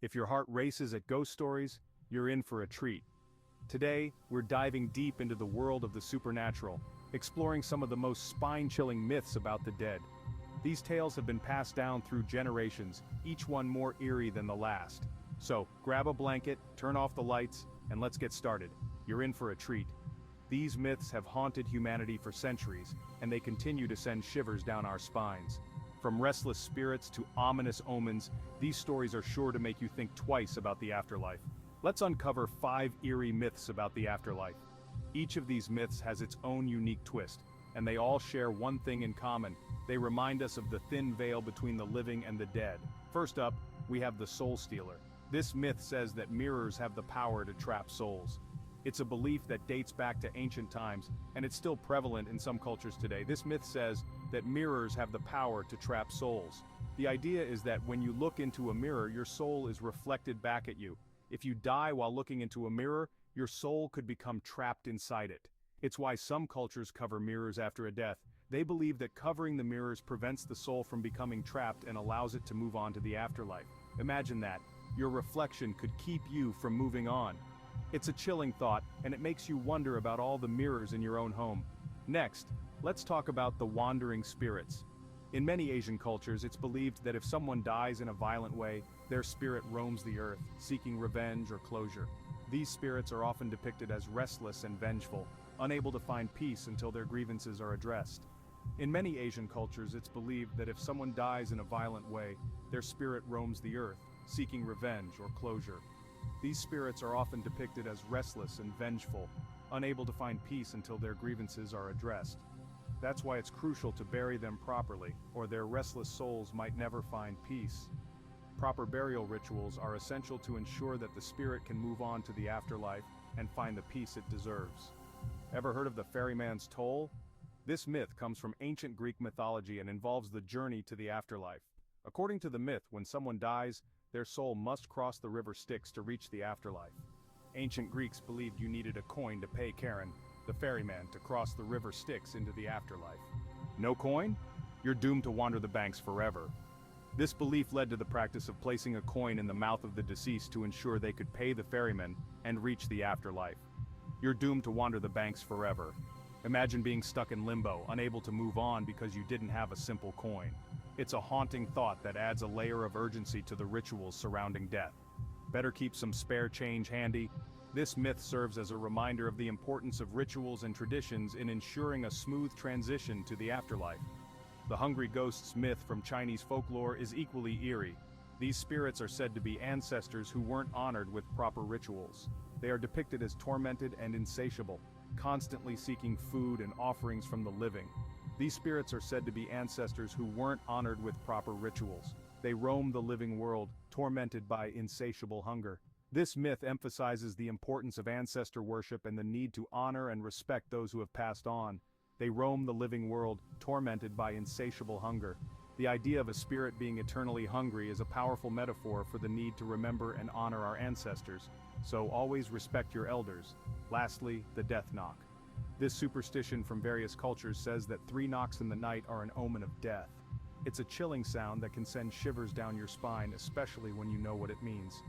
If your heart races at ghost stories, you're in for a treat. Today, we're diving deep into the world of the supernatural, exploring some of the most spine-chilling myths about the dead. These tales have been passed down through generations, each one more eerie than the last. So, grab a blanket, turn off the lights, and let's get started. You're in for a treat. These myths have haunted humanity for centuries, and they continue to send shivers down our spines. From restless spirits to ominous omens, these stories are sure to make you think twice about the afterlife. Let's uncover 5 eerie myths about the afterlife. Each of these myths has its own unique twist, and they all share one thing in common. They remind us of the thin veil between the living and the dead. First up, we have the soul stealer. This myth says that mirrors have the power to trap souls. It's a belief that dates back to ancient times, and it's still prevalent in some cultures today. This myth says that mirrors have the power to trap souls. The idea is that when you look into a mirror, your soul is reflected back at you. If you die while looking into a mirror, your soul could become trapped inside it. It's why some cultures cover mirrors after a death. They believe that covering the mirrors prevents the soul from becoming trapped and allows it to move on to the afterlife. Imagine that. Your reflection could keep you from moving on. It's a chilling thought, and it makes you wonder about all the mirrors in your own home. Next, let's talk about the wandering spirits. In many Asian cultures, it's believed that if someone dies in a violent way, their spirit roams the earth, seeking revenge or closure. These spirits are often depicted as restless and vengeful, unable to find peace until their grievances are addressed. In many Asian cultures, it's believed that if someone dies in a violent way, their spirit roams the earth, seeking revenge or closure. These spirits are often depicted as restless and vengeful, unable to find peace until their grievances are addressed. That's why it's crucial to bury them properly, or their restless souls might never find peace. Proper burial rituals are essential to ensure that the spirit can move on to the afterlife and find the peace it deserves. Ever heard of the Ferryman's toll? This myth comes from ancient Greek mythology and involves the journey to the afterlife. According to the myth, when someone dies, their soul must cross the river Styx to reach the afterlife. Ancient Greeks believed you needed a coin to pay Charon, the ferryman, to cross the river Styx into the afterlife. No coin? You're doomed to wander the banks forever. This belief led to the practice of placing a coin in the mouth of the deceased to ensure they could pay the ferryman and reach the afterlife. You're doomed to wander the banks forever. Imagine being stuck in limbo, unable to move on because you didn't have a simple coin. It's a haunting thought that adds a layer of urgency to the rituals surrounding death. Better keep some spare change handy. This myth serves as a reminder of the importance of rituals and traditions in ensuring a smooth transition to the afterlife. The hungry ghosts myth from Chinese folklore is equally eerie. These spirits are said to be ancestors who weren't honored with proper rituals. They are depicted as tormented and insatiable, constantly seeking food and offerings from the living. These spirits are said to be ancestors who weren't honored with proper rituals. They roam the living world, tormented by insatiable hunger. This myth emphasizes the importance of ancestor worship and the need to honor and respect those who have passed on. They roam the living world, tormented by insatiable hunger. The idea of a spirit being eternally hungry is a powerful metaphor for the need to remember and honor our ancestors, so always respect your elders. Lastly, the death knock. This superstition from various cultures says that 3 knocks in the night are an omen of death. It's a chilling sound that can send shivers down your spine, especially when you know what it means.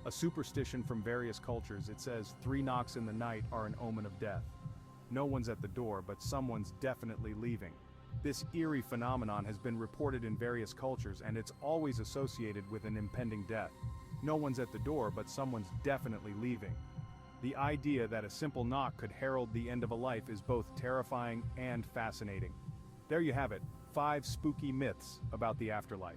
A superstition from various cultures, it says 3 knocks in the night are an omen of death. No one's at the door, but someone's definitely leaving. This eerie phenomenon has been reported in various cultures, and it's always associated with an impending death. No one's at the door, but someone's definitely leaving. The idea that a simple knock could herald the end of a life is both terrifying and fascinating. There you have it, 5 spooky myths about the afterlife.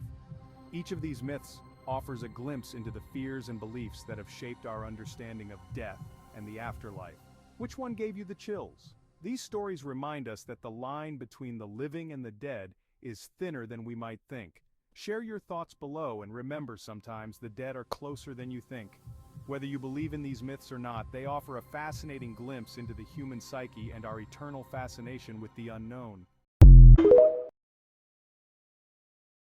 Each of these myths offers a glimpse into the fears and beliefs that have shaped our understanding of death and the afterlife. Which one gave you the chills? These stories remind us that the line between the living and the dead is thinner than we might think. Share your thoughts below, and remember, sometimes the dead are closer than you think. Whether you believe in these myths or not, they offer a fascinating glimpse into the human psyche and our eternal fascination with the unknown.